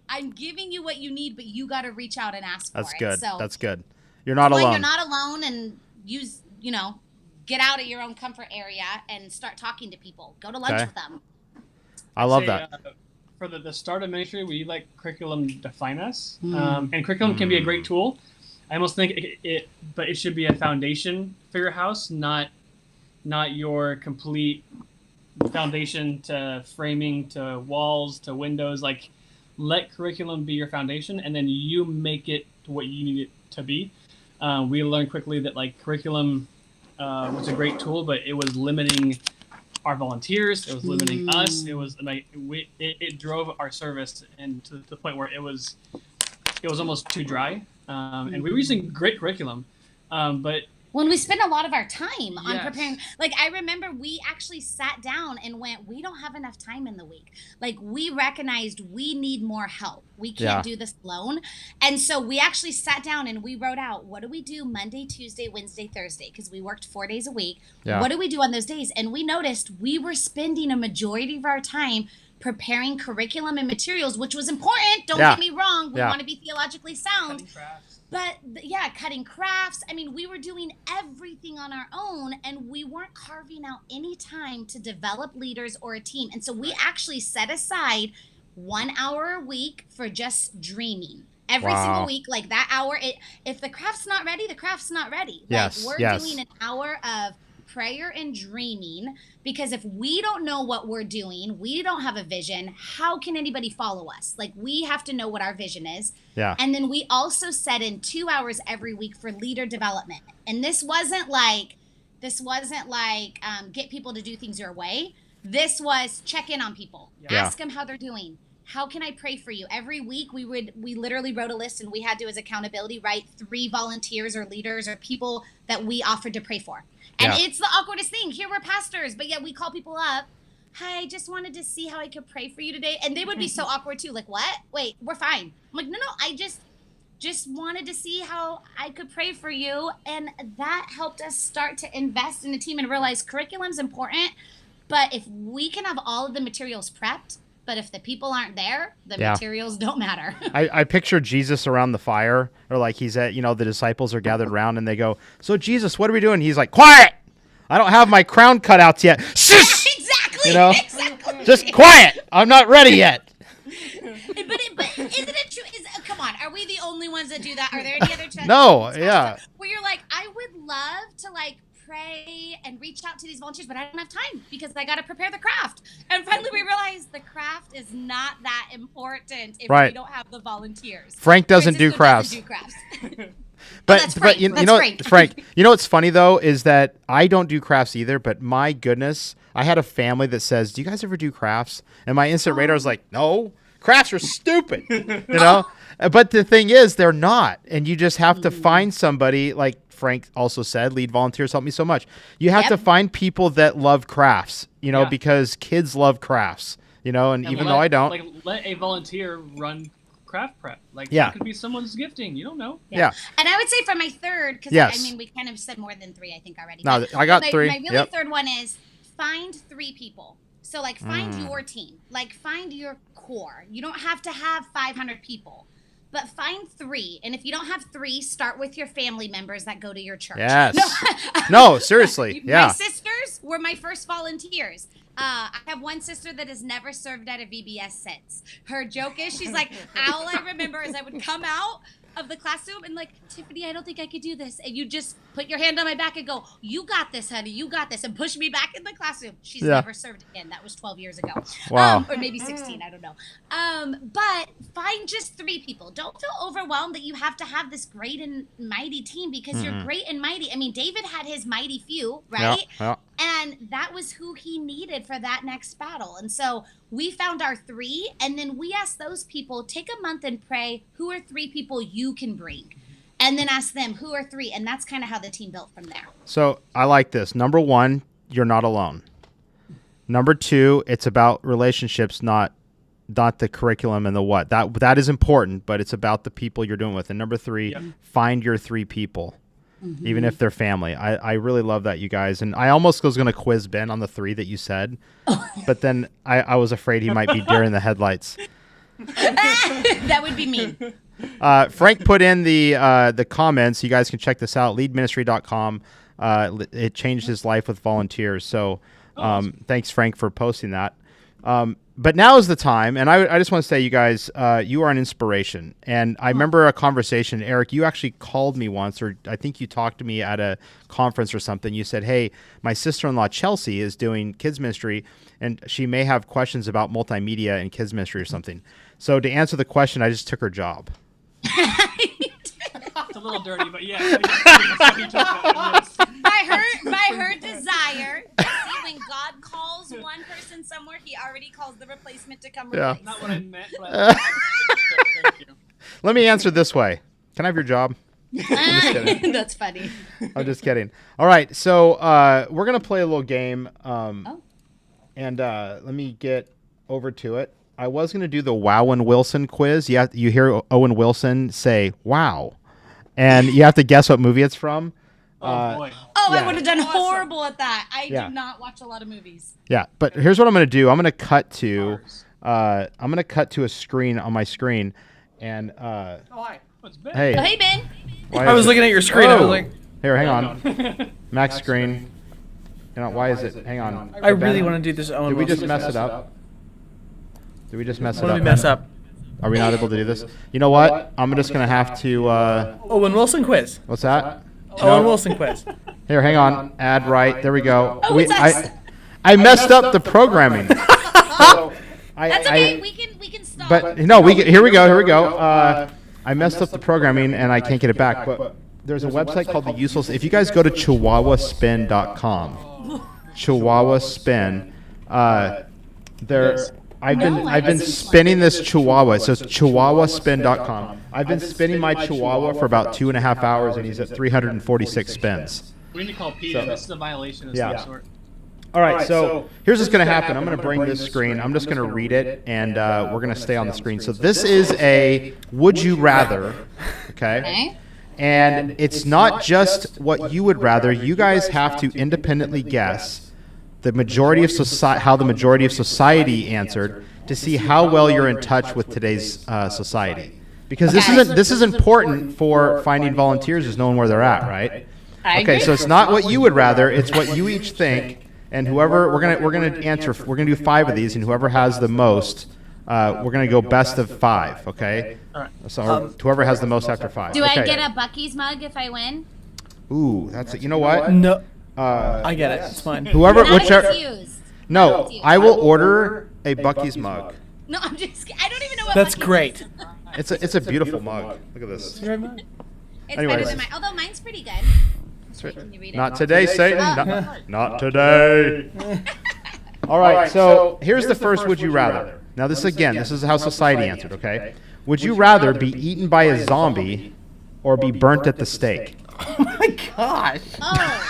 I'm giving you what you need, but you got to reach out and ask That's for good. it. So That's good. You're not when alone. you're not alone, and get out of your own comfort area and start talking to people. Go to lunch Okay. with them. I love Say, that. For the start of ministry, we let curriculum define us, and curriculum can be a great tool. I almost think but it should be a foundation for your house, not your complete foundation to framing to walls to windows. Like, let curriculum be your foundation, and then you make it to what you need it to be. We learned quickly that like curriculum was a great tool, but it was limiting our volunteers. It was limiting us. It was like it drove our service and to the point where it was almost too dry. And we were using great curriculum, but When we spend a lot of our time on Yes. preparing, like I remember we actually sat down and went, we don't have enough time in the week. Like we recognized we need more help. We can't do this alone. And so we actually sat down and we wrote out, what do we do Monday, Tuesday, Wednesday, Thursday? Because we worked 4 days a week. Yeah. What do we do on those days? And we noticed we were spending a majority of our time preparing curriculum and materials, which was important. Don't get me wrong. We want to be theologically sound. But cutting crafts. I mean, we were doing everything on our own, and we weren't carving out any time to develop leaders or a team. And so we actually set aside 1 hour a week for just dreaming. Every single week, like that hour. If the craft's not ready, the craft's not ready. Yes, Like we're doing an hour of prayer and dreaming, because if we don't know what we're doing, we don't have a vision, how can anybody follow us? Like we have to know what our vision is. Yeah. And then we also set in 2 hours every week for leader development. And this wasn't like get people to do things your way. This was check in on people. Yeah. Ask them how they're doing. How can I pray for you? Every week we literally wrote a list, and we had to, as accountability, write 3 volunteers or leaders or people that we offered to pray for. And it's the awkwardest thing. Here we're pastors, but yet we call people up. Hi, I just wanted to see how I could pray for you today. And they would be so awkward too. Like, what? Wait, we're fine. I'm like, no, I just wanted to see how I could pray for you. And that helped us start to invest in a team and realize curriculum's important. But if we can have all of the materials prepped, but if the people aren't there, the materials don't matter. I picture Jesus around the fire, or like he's at, the disciples are gathered around and they go, so Jesus, what are we doing? He's like, quiet! I don't have my crown cutouts yet. Shush! Exactly. Exactly. Just quiet. I'm not ready yet. But isn't it true? Come on, are we the only ones that do that? Are there any other churches? No, yeah. Where you're like, I would love to pray and reach out to these volunteers, but I don't have time because I got to prepare the craft. And finally we realized the craft is not that important if we don't have the volunteers. Frank doesn't do crafts. But you know Frank, you know what's funny though is that I don't do crafts either, but my goodness, I had a family that says, do you guys ever do crafts? And my instant radar is like, no, crafts are stupid. But the thing is, they're not. And you just have to find somebody, like Frank also said, lead volunteers help me so much. You have to find people that love crafts, because kids love crafts, and even though I don't. Let a volunteer run craft prep. Yeah. It could be someone's gifting. You don't know. Yeah. And I would say for my third, because Yes. we kind of said more than 3, I think already. No, But I got 3. My really third one is find 3 people. So find your team, find your core. You don't have to have 500 people, but find 3. And if you don't have 3, start with your family members that go to your church. Yes. No, seriously. Yeah. My sisters were my first volunteers. I have one sister that has never served at a VBS since. Her joke is, she's like, all I remember is I would come out of the classroom and Tiffany, I don't think I could do this. And you just put your hand on my back and go, you got this, honey, you got this, and push me back in the classroom. She's never served again. That was 12 years ago. Wow. Or maybe 16, I don't know. But find just 3 people. Don't feel overwhelmed that you have to have this great and mighty team, because you're great and mighty. I mean, David had his mighty few, right? Yeah. And that was who he needed for that next battle. And so we found our 3, and then we asked those people, take a month and pray, who are 3 people you can bring? And then ask them, who are 3? And that's kind of how the team built from there. So I like this. Number 1, you're not alone. Number 2, it's about relationships, not the curriculum and the what. That is important, but it's about the people you're doing with. And number 3, find your 3 people. even if they're family. I really love that, you guys. And I almost was going to quiz Ben on the 3 that you said, but then I was afraid he might be deer in the headlights. That would be me. Frank put in the comments. You guys can check this out. Leadministry.com. It changed his life with volunteers. So thanks, Frank, for posting that. But now is the time, and I just want to say, you guys, you are an inspiration. And I remember a conversation, Eric, you actually called me once, or I think you talked to me at a conference or something. You said, hey, my sister-in-law, Chelsea, is doing kids ministry, and she may have questions about multimedia and kids ministry or something. So to answer the question, I just took her job. It's a little dirty, but yeah. Yes. By her desire. See, when God calls one person somewhere, he already calls the replacement to come Yeah. replace. Not what I meant, but thank you. Let me answer this way. Can I have your job? That's funny. I'm just kidding. All right, so we're going to play a little game. And let me get over to it. I was going to do the Wowen Wilson quiz. You hear Owen Wilson say, wow. And you have to guess what movie it's from. Oh, boy. Oh, Yeah. I would have done horrible at that. I Yeah. do not watch a lot of movies. Yeah, but here's what I'm going to do. I'm going to cut to a screen on my screen. And What's bad? hey, Oh, hey, Ben. why I is was it- looking at your screen. I Oh. was like, Here, hang on. Max screen. Why is it? Hang on. I really want to do this Owen Did we Wilson. just mess it up? Did we just mess What it did up? we mess up? Are we not able to do this? You know what? I'm just going to have to, Owen Wilson quiz. what's that? Owen Wilson quiz. Here, hang on. Add right. There we go. Oh, it's us. I messed up the programming. So That's okay. We can stop. But no, here we go. I messed up the programming and I can't get it back. But there's a website called the Useless. If you guys go to chihuahuaspin.com, Chihuahua Spin, I've been spinning this Chihuahua. So it's chihuahuaspin.com. I've been spinning my Chihuahua for about 2.5 hours, and he's at 346 spins. We need to call Peter. This is a violation of Yeah. some sort. All right, so here's what's going to happen. I'm going to bring this screen. I'm just going to read it, and we're going to stay on the screen. So this is a would you rather, okay? Okay. And it's not just what you would rather. You guys have to independently guess the majority of how the majority of society answered to see how well you're in touch with today's society. Because this is important for finding volunteers, is knowing where they're at, right? Okay, so it's not what you would rather, it's what you each think, and whoever we're gonna do 5 of these, and whoever has the most, we're gonna go best of 5, okay? All right. So whoever has the most after 5. Do okay. I get a Bucky's mug if I win? Ooh, that's it. You know what? No, Uh, I get it. It's fine. whoever, Not whichever. confused. No, I will order a Bucky's mug. No, I'm just. I don't even know what. That's Buc-ee's great. It's a beautiful mug. Look at this. It's Anyways. better than mine. Although mine's pretty good. Can you read it? Not today, Satan. Oh. Not today. All right, so here's the first would you rather. Now this is how society answered, okay? Would you rather be eaten by a zombie or be burnt at the stake? Oh my gosh. Oh.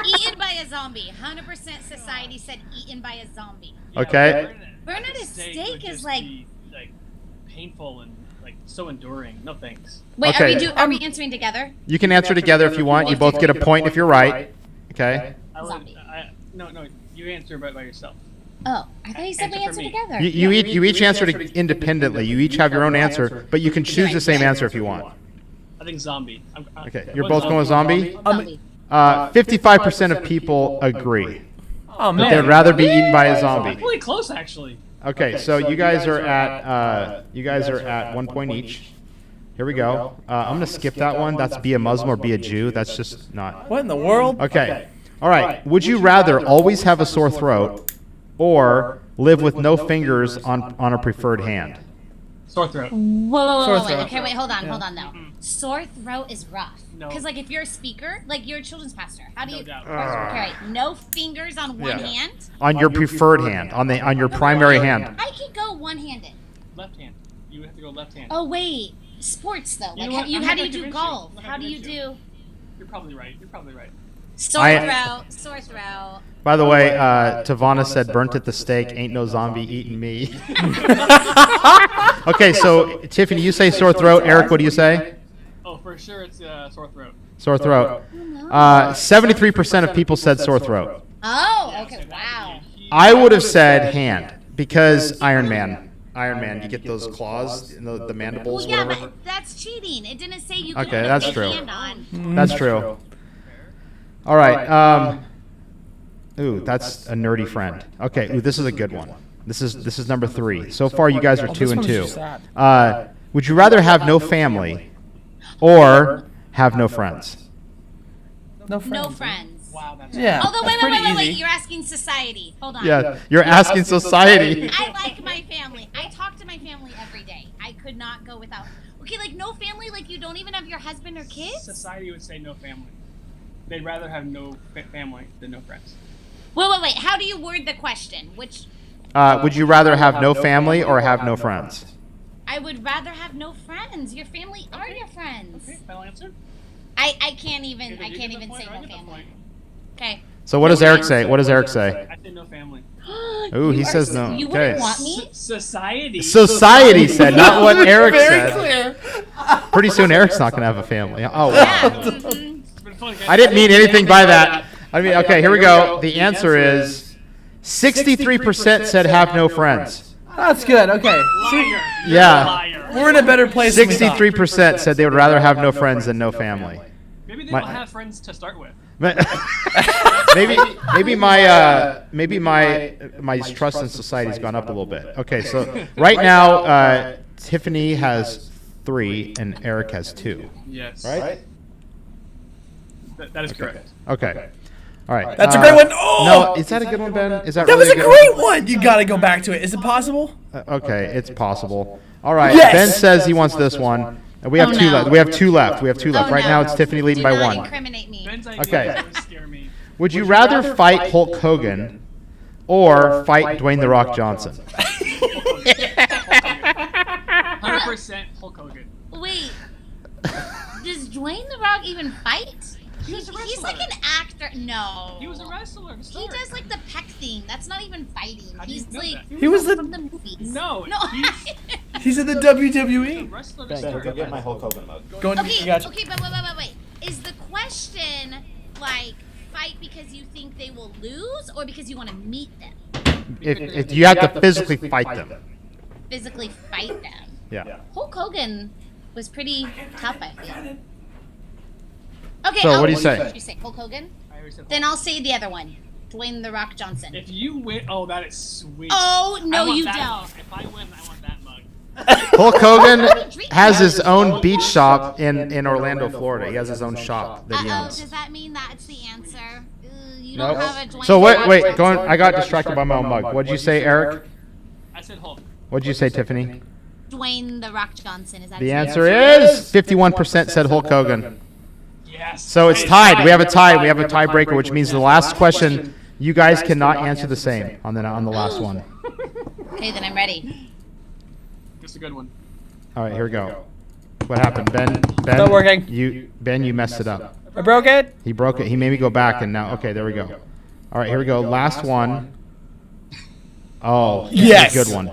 Eaten by a zombie. 100% society said eaten by a zombie. Okay. Burn at a steak would is just like- be, painful and so enduring. No thanks. Wait, Okay. are we answering together? You can answer together if you want. You both get a point if you're right. Okay. I would, Zombie. no, you answer by yourself. Oh, I thought you said we Answer for answered me. together. You each answered independently. You each have your own answer, but you can choose the same answer if you want. I think zombie. Okay. You're both going with zombie? Zombie. 55% of people agree. Oh That they'd man. rather be eaten by a zombie. Really close, actually. Okay, so you guys are at 1 point each. Here we go. I'm gonna skip that one. That's be a Muslim or be a Jew. That's just not. What in the world? Okay. All right. Would you rather always have a sore throat or live with no fingers on a preferred hand? Sore throat. Whoa, Sore wait. throat. Okay, wait, hold on though. Sore throat is rough. No. Because like if you're a speaker, like you're a children's pastor, how do No you? doubt. Okay, right. No fingers on one Yeah. hand. On your preferred hand, on your primary hand. I could go one-handed. Left hand. You have to go left hand. Oh wait, sports though. You Like know what? I'm how not do you gonna do convince golf? you. I'm not How do gonna you convince you. do You're probably right. You're probably right. sore throat? By the way, Tavana said, "Burnt at the stake, ain't no zombie eating me." Okay, so Tiffany, you say sore throat. Eric, what do you say? Oh, for sure it's sore throat. Sore throat. 73% of people said sore throat. Oh, okay. Wow. I would have said hand because Iron Man. Iron Man, you get those claws, the mandibles, Well, yeah, whatever. but that's cheating. It didn't say you could Okay, put that's a true. hand on. That's true. All right. Ooh, that's a nerdy friend. Okay. Ooh, this is a good one. This is number 3. So far, you guys are 2 and 2. Would you rather have no family or have no friends? No friends. No friends. Wow, that's Yeah. Although, that's wait, pretty easy. You're asking society. Hold on. Yeah, you're asking society. I like my family. I talk to my family every day. I could not go without. Okay, like no family, like you don't even have your husband or kids? Society would say no family. They'd rather have no family than no friends. Wait. How do you word the question? Which Would you rather have no family or have no friends? I would rather have no friends. Your family are your friends. Okay, final answer. I can't even Either I you can't get the even point say or I no get the family. point. Okay. So what does Eric say? What does Eric say? I say no family. Ooh, he You says are- no. You Okay. wouldn't want me? Society. Society said, not what Eric Very said. clear. Pretty soon, Eric's not gonna have a family. Oh, Yeah. wow. mhm. It's been fun, guys. I didn't mean anything by that. I mean, okay, here we go. The answer is 63% said have no friends. That's good. Okay. Liar. You're Yeah. a liar. We're in a better place. than we thought. 63% said they would rather have no friends than no family. Maybe they My- don't have friends to start with. maybe my trust in society's gone up a little bit. Okay, so right now Tiffany has 3 and Eric has 2. Yes. Right? That is correct. Okay. All right. That's a great one. Oh! No, is that a good one, Ben? Is that That was really a good? great one. You got to go back to it. Is it possible? Okay, it's possible. All right. Yes! Ben says he wants this one. We have Oh, 2 no. left. We have 2 left. We have 2 left. Oh, Right no. now it's Tiffany leading Do by not 1. incriminate me. Ben's idea Okay. would scare me. Would you rather fight Hulk Hogan or fight Dwayne the Rock Johnson? 100% Hulk Hogan. Wait. Does Dwayne the Rock even fight? was a He's like wrestler. an actor. No. He was a wrestler. He Start. does like the peck thing. That's not even fighting. How do you He's know like that? He was from the the movies. No, No. he's in the a WWE. wrestler. Ben, to go start get my with. Hulk Hogan mug. Go on, Okay, gotcha. okay, but wait. Is the question like fight because you think they will lose or because you want to meet them? If you have to physically fight them. Physically fight them. Yeah. Hulk Hogan was pretty tough, I feel. Okay, So, I'll- what do you say? Did you say Hulk Hogan? I already said Then I'll say the other one, Dwayne the Rock Johnson. If you win, oh, that is sweet. Oh I no, want you that don't. mug. If I win, I want that mug. Hulk Hogan has his own beach shop in Orlando, Florida. He has his own shop that he Uh-oh, owns. does that mean that's the answer? You Nope. don't have a Dwayne So the Rock wait, Johnson. go on. I got distracted by my own mug. What'd you say, Eric? I said Hulk. What'd you say, Tiffany? Dwayne the Rock Johnson, is that The his answer is 51% said Hulk Hogan. Yes. So it's tied. We have a tie. We have a tiebreaker, which means the last question you guys cannot answer the same on the last one. Okay, then I'm ready. That's a good one. All right, here we go. What happened, Ben? Not working. You messed it up. I broke it. He broke it. He made me go back, and now okay, there we go. All right, here we go. Last one. Oh, this is Yes. a good one.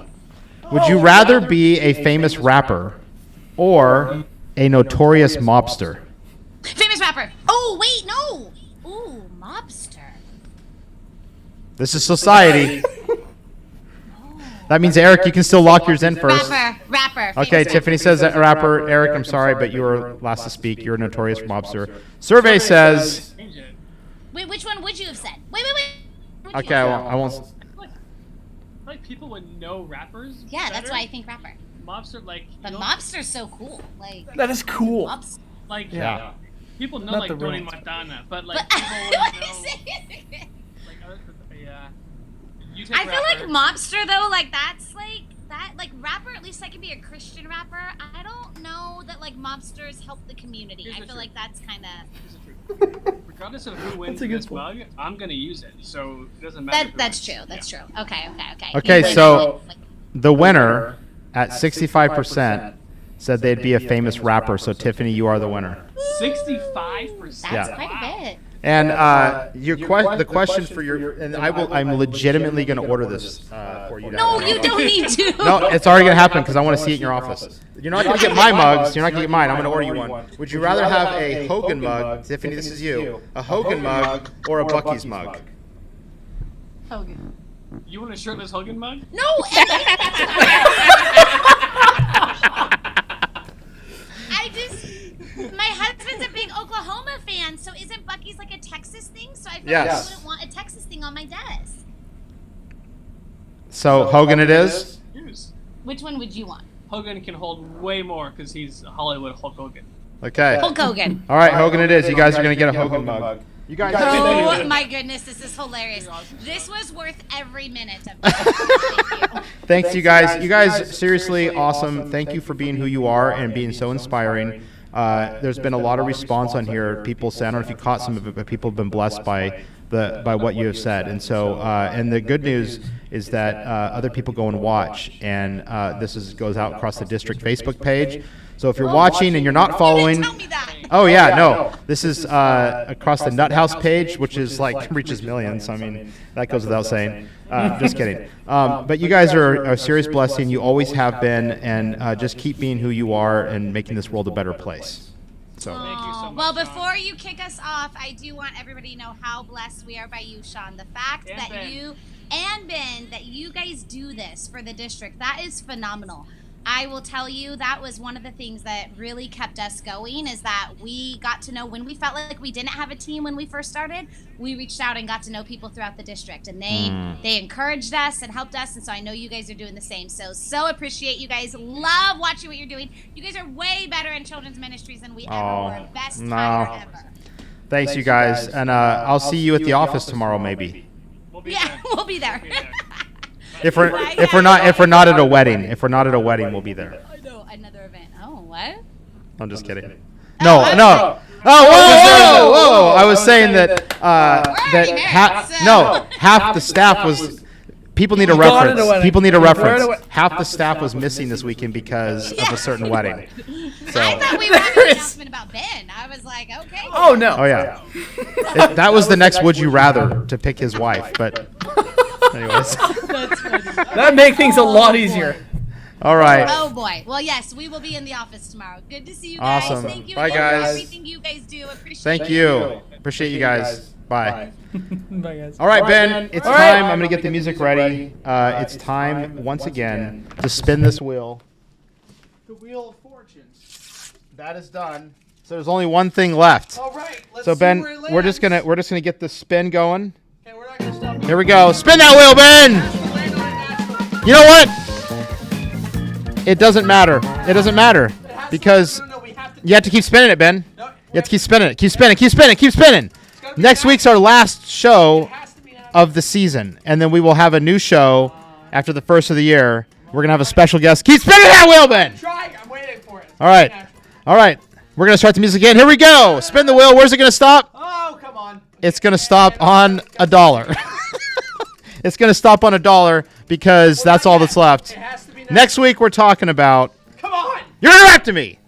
Would you rather be a famous rapper or a notorious mobster? Famous rapper. Oh, wait, no. Ooh, mobster. This is society. That means Eric, you can still lock yours in first. Rapper. Okay, famous Tiffany says that rapper. Eric, I'm sorry, but you were last to speak. You're a notorious mobster. Survey says. Change it. Wait, which one would you have said? Wait. Would you Okay, have I won't. I feel like people would know rappers. said? Yeah, that's better. why I think rapper. Mobster, like. But you know, mobster's so cool. Like, That is cool. mobster. Like. Yeah. People know Not like the Tony rings. Montana, but like But people would what know. is it? Like other, yeah. You take I feel like rapper. mobster though, like that's like that, like rapper. At least I can be a Christian rapper. I don't know that like mobsters help the community. Here's I the feel truth. like that's kind of Here's the truth. Regardless of who wins That's a good this point. mug, I'm gonna use it. So it doesn't matter. who that's wins. true. That's Yeah. true. Okay. Okay, You win, so- I win. Like, The winner at 65% said they'd be a famous rapper. So Tiffany, you are the winner. 65%. that's Yeah. quite a bit. And the question for your and I'm legitimately going to order this for you. to No, have. you don't need to. No, it's already gonna happen because I want to see it in your office. You're not gonna get my mugs. You're not gonna get mine. I'm gonna order you one. Would you rather have a Hogan mug, Tiffany? This is you. A Hogan mug or a Bucky's mug? Hogan. You want a shirtless Hogan mug? No. I just. My husband's a big Oklahoma fan, so isn't Bucky's like a Texas thing? So I feel like I wouldn't want a Texas thing on my desk. So Hogan it is. Yes. Which one would you want? Hogan can hold way more because he's Hollywood Hulk Hogan. Okay. Hulk Hogan. All right, Hogan it is. You guys are gonna get a Hogan mug. You guys. Oh my goodness, this is hilarious. This was worth every minute of this. Thank you. Thanks, you guys. You guys, seriously awesome. Thank you for being who you are and being so inspiring. There's been a lot of response on here. People say, I don't know if you caught some of it, but people have been blessed by what you have said. And so, and the good news is that other people go and watch, and this goes out across the district Facebook page. So if you're watching and you're not following, Tell me that. oh yeah, no, this is across the Nut House page, which is like reaches millions. I mean, that goes without saying. Just kidding. But you guys are a serious blessing. You always have been, and just keep being who you are and making this world a better place. So. Thank you so much. Well, Sean. before you kick us off, I do want everybody to know how blessed we are by you, Sean. The fact And that Ben. you and Ben, that you guys do this for the district, that is phenomenal. I will tell you that was one of the things that really kept us going, is that we got to know, when we felt like we didn't have a team when we first started, we reached out and got to know people throughout the district, and they encouraged us and helped us, and so I know you guys are doing the same. So appreciate you guys. Love watching what you're doing. You guys are way better in children's ministries than we ever were. Best no. hire ever. Thanks, you guys, and I'll see you at the office tomorrow, maybe. We'll be Yeah, there. we'll be there. We'll be there. If we're not at a wedding, we'll be there. I know, another event. Oh, what? I'm just kidding. No, no. Oh, whoa, whoa, whoa! I was saying that already married, so- half the staff was. People need a We're going to the reference. wedding. People need a We're going to reference. wedding. Half the staff was missing this weekend because of a certain wedding. I So, thought we were having an announcement about Ben. I was like, okay. Oh no. oh yeah, that was the next "Would you rather" to pick his wife. But, anyways, That'd make things a lot easier. all right. Oh boy. Well, yes, we will be in the office tomorrow. Good to see you guys. Awesome. Thank you Bye, again for guys. everything you guys do. Appreciate Thank it. you. Appreciate you guys. Bye. Bye guys. All right, Ben, it's All right. time. I'm going to get the music ready. It's time, once again, to spin this wheel. The Wheel of Fortune. That is done. So there's only one thing left. All right. Let's So see Ben, where it we're just lands. gonna get the spin going. Okay, we're not gonna stop. Here we go. Spin that wheel, Ben. Land on it naturally. You know what? It doesn't matter. It doesn't matter because No, we have to. you have to keep spinning it, Ben. No, You have to keep spinning it. Keep spinning. Keep spinning. Keep spinning. gotta be Next week's our last show It has to be natural. of the season, and then we will have a new show after the first of the year. We're gonna have a special guest. Keep spinning that wheel, Ben. Try. I'm waiting for it. It's All right. natural. All right. We're gonna start the music again. Here we go. Spin the wheel. Where's it gonna stop? Oh, come on. It's gonna stop on $1. It's gonna stop on $1 because that's all that's left. It has to be natural. Next week we're talking about. Come on. You're interrupting me.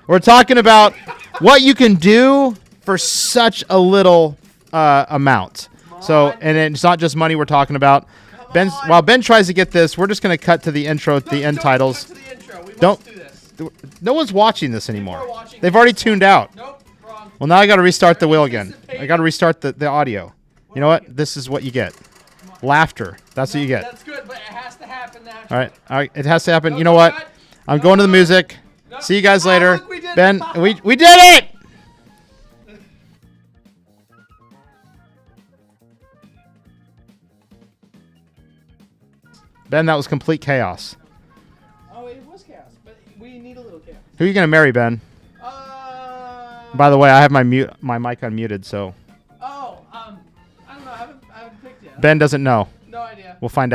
We're talking about what you can do for such a little amount. So, and it's not just money we're talking about. While Ben tries to get this, we're just gonna cut to the intro, the end Don't titles. cut to the intro. We Don't- must do this. No one's watching this anymore. People are watching. They've already tuned out. Nope. Wrong. Well, now I got to restart the wheel again. I got to restart the audio. You know what? This is what you get. Laughter. That's what you get. That's good, but it has to happen naturally. All right. All right. It has to happen. You know what? I'm going to the music. See you guys later. look, we did it. Ben, we did it! Ben, that was complete chaos. Oh, it was chaos, but we need a little chaos. Who are you going to marry, Ben? By the way, I have my mic unmuted, so I don't know. I haven't picked yet. Ben doesn't know. No idea. We'll find out.